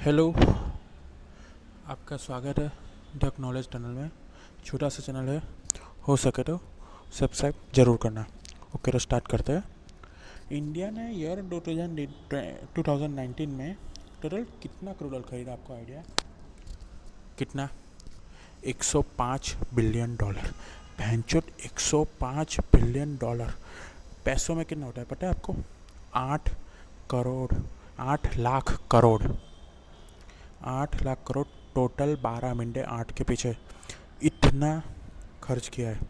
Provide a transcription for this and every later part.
Hello, आपका स्वागत है द नॉलेज टनल में। छोटा सा चैनल है, हो सके तो सब्सक्राइब ज़रूर करना। ओके, तो स्टार्ट करते हैं। इंडिया ने ईयर 2019 में टोटल कितना क्रूड ऑयल खरीदा, आपको आइडिया है? कितना? 105 बिलियन डॉलर। भैंचोद, 105 बिलियन डॉलर पैसों में कितना होता है पता है आपको? 8 करोड़, 8 लाख करोड़। 8 लाख करोड़ टोटल। 12 मिनटे 8 के पीछे इतना खर्च किया है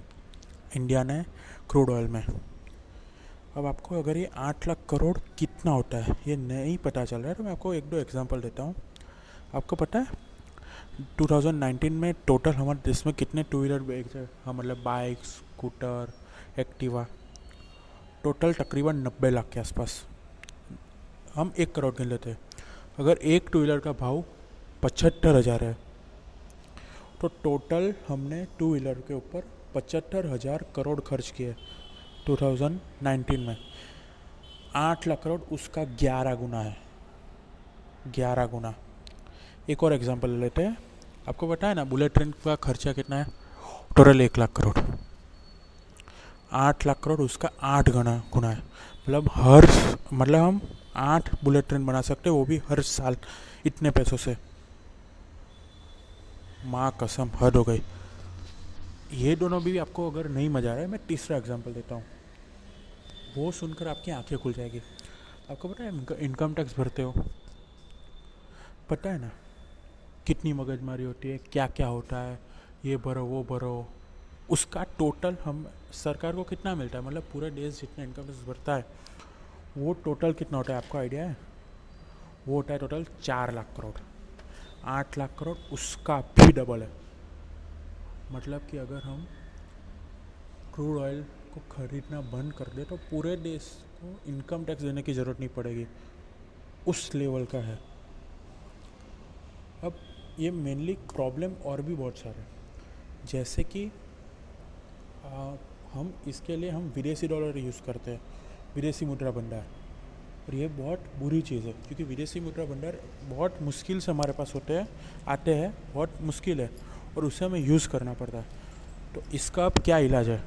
इंडिया ने क्रूड ऑयल में। अब आपको अगर ये 8 लाख करोड़ कितना होता है ये नहीं पता चल रहा है तो मैं आपको एक दो एग्जांपल देता हूँ। आपको पता है 2019 में टोटल हमारे देश में कितने टू व्हीलर वेहिकल्स है? हाँ, मतलब बाइक, स्कूटर, एक्टिवा, टोटल तकरीबन 90 लाख के आसपास। हम 1 करोड़ गिन लेते हैं। अगर एक टू व्हीलर का भाव 75,000 है तो टोटल हमने टू व्हीलर के ऊपर 75,000 करोड़ खर्च किए 2019 में। 8 लाख करोड़ उसका 11 गुना है, 11 गुना। एक और एग्जांपल ले लेते हैं। आपको पता है ना बुलेट ट्रेन का खर्चा कितना है? टोटल 1 लाख करोड़। 8 लाख करोड़ उसका 8 गुना है। मतलब हम 8 बुलेट ट्रेन बना सकते हैं, वो भी हर साल इतने पैसों से। माँ कसम, हद हो गई। ये दोनों भी आपको अगर नहीं मजा आ रहा है, मैं तीसरा एग्जांपल देता हूँ, वो सुनकर आपकी आंखें खुल जाएगी। आपको पता है इनकम टैक्स भरते हो, पता है ना कितनी मगजमारी होती है, क्या क्या होता है, ये भरो वो भरो। उसका टोटल हम सरकार को कितना मिलता है? मतलब पूरे देश जितना इनकम टैक्स भरता है वो टोटल कितना होता है, आपको आइडिया है? वो होता है टोटल 4 लाख करोड़। 8 लाख करोड़ उसका भी डबल है। मतलब कि अगर हम क्रूड ऑयल को खरीदना बंद कर दे तो पूरे देश को इनकम टैक्स देने की ज़रूरत नहीं पड़ेगी, उस लेवल का है। अब ये मेनली प्रॉब्लम और भी बहुत सारे हैं। जैसे कि हम इसके लिए हम विदेशी डॉलर यूज़ करते हैं, विदेशी मुद्रा भंडार। और ये बहुत बुरी चीज़ है क्योंकि विदेशी मुद्रा भंडार बहुत मुश्किल से हमारे पास आते हैं, बहुत मुश्किल है, और उसे हमें यूज़ करना पड़ता है। तो इसका अब क्या इलाज है?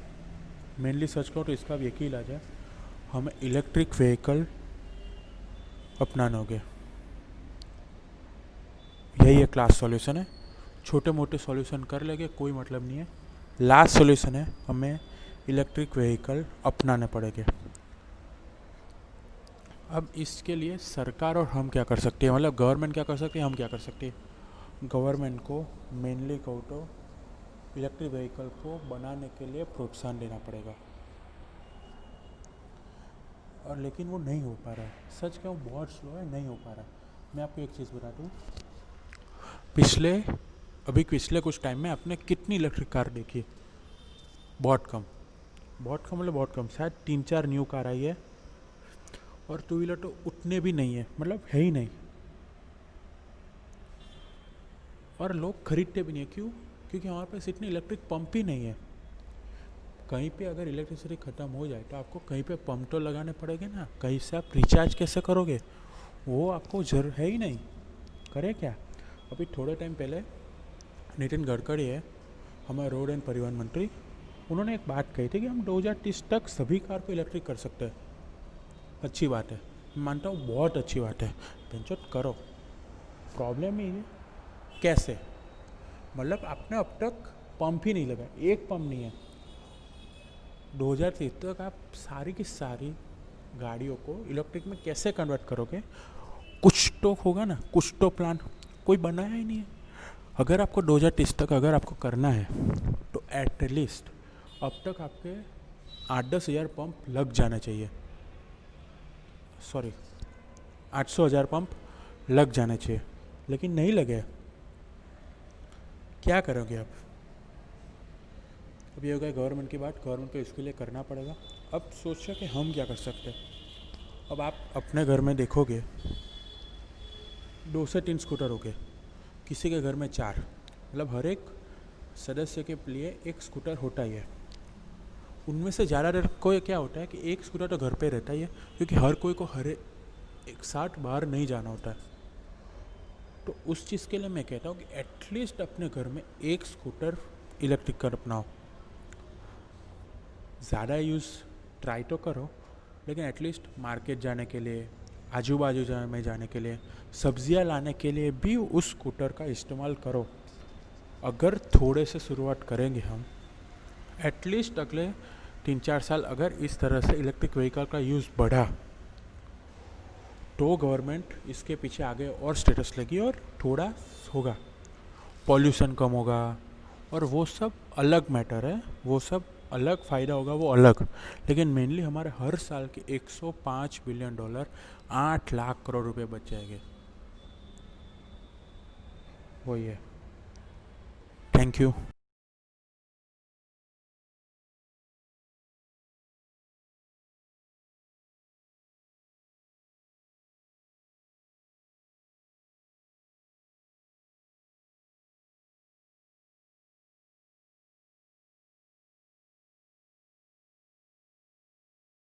मेनली सच कहो तो इसका अब एक ही इलाज है, हमें इलेक्ट्रिक व्हीकल अपनाने होंगे। यही एक लास्ट सॉल्यूशन है। छोटे मोटे सॉल्यूशन कर लेंगे कोई मतलब नहीं है, लास्ट सॉल्यूशन है हमें इलेक्ट्रिक व्हीकल अपनाने पड़ेंगे। अब इसके लिए सरकार और हम क्या कर सकते हैं, मतलब गवर्नमेंट क्या कर सकती है, हम क्या कर सकते हैं? गवर्नमेंट को मेनली कहो तो इलेक्ट्रिक व्हीकल को बनाने के लिए प्रोत्साहन देना पड़ेगा। और लेकिन वो नहीं हो पा रहा है, सच कहूँ बहुत स्लो है, नहीं हो पा रहा है। मैं आपको एक चीज़ बता दूँ, पिछले कुछ टाइम में आपने कितनी इलेक्ट्रिक कार देखी? बहुत कम, बहुत कम, मतलब बहुत कम। शायद 3-4 न्यू कार आई है, और टू व्हीलर तो उतने भी नहीं है, मतलब है ही नहीं। और लोग खरीदते भी नहीं है, क्यों? क्योंकि हमारे पास इतने इलेक्ट्रिक पंप ही नहीं है। कहीं पे अगर इलेक्ट्रिसिटी ख़त्म हो जाए तो आपको कहीं पे पंप तो लगाने पड़ेंगे ना, कहीं से आप रिचार्ज कैसे करोगे? वो आपको जरूर है ही नहीं, करे क्या? अभी थोड़े टाइम पहले नितिन गडकरी है, हमारे रोड एंड परिवहन मंत्री, उन्होंने एक बात कही थी कि हम 2030 तक सभी कार को इलेक्ट्रिक कर सकते हैं। अच्छी बात है, मैं मानता हूँ बहुत अच्छी बात है, टेंशन करो। प्रॉब्लम ये है कैसे? मतलब आपने अब तक पंप ही नहीं लगा, एक पंप नहीं है। 2030 तक आप सारी की सारी गाड़ियों को इलेक्ट्रिक में कैसे कन्वर्ट करोगे? कुछ तो होगा ना, कुछ तो प्लान कोई बनाया ही नहीं है। अगर आपको 2030 तक अगर आपको करना है तो एटलीस्ट अब तक आपके 8-10 हज़ार पंप लग जाना चाहिए। सॉरी, 800,000 पंप लग जाने चाहिए, लेकिन नहीं लगे। क्या करोगे आप? अब ये हो गया गवर्नमेंट की बात, गवर्नमेंट को इसके लिए करना पड़ेगा। अब सोचो कि हम क्या कर सकते हैं। अब आप अपने घर में देखोगे 2 से 3 स्कूटर हो गए, किसी के घर में 4, मतलब हर एक सदस्य के लिए एक स्कूटर होता ही है। उनमें से ज़्यादातर को क्या होता है कि एक स्कूटर तो घर पे रहता ही है, क्योंकि हर कोई को एक साथ बाहर नहीं जाना होता है। तो उस चीज़ के लिए मैं कहता हूँ कि एटलीस्ट अपने घर में एक स्कूटर इलेक्ट्रिक कर अपनाओ। ज़्यादा यूज़ ट्राई तो करो, लेकिन एटलीस्ट मार्केट जाने के लिए, आजू बाजू में जाने के लिए, सब्जियां लाने के लिए भी उस स्कूटर का इस्तेमाल करो। अगर थोड़े से शुरुआत करेंगे हम, एटलीस्ट अगले 3-4 साल अगर इस तरह से इलेक्ट्रिक व्हीकल का यूज़ बढ़ा, तो गवर्नमेंट इसके पीछे आगे और स्टेटस लेगी और थोड़ा होगा, पॉल्यूशन कम होगा, और वो सब अलग मैटर है, वो सब अलग फ़ायदा होगा, वो अलग। लेकिन मेनली हमारे हर साल के $105 बिलियन 8 लाख करोड़ रुपए बच जाएंगे। वही है। Thank you.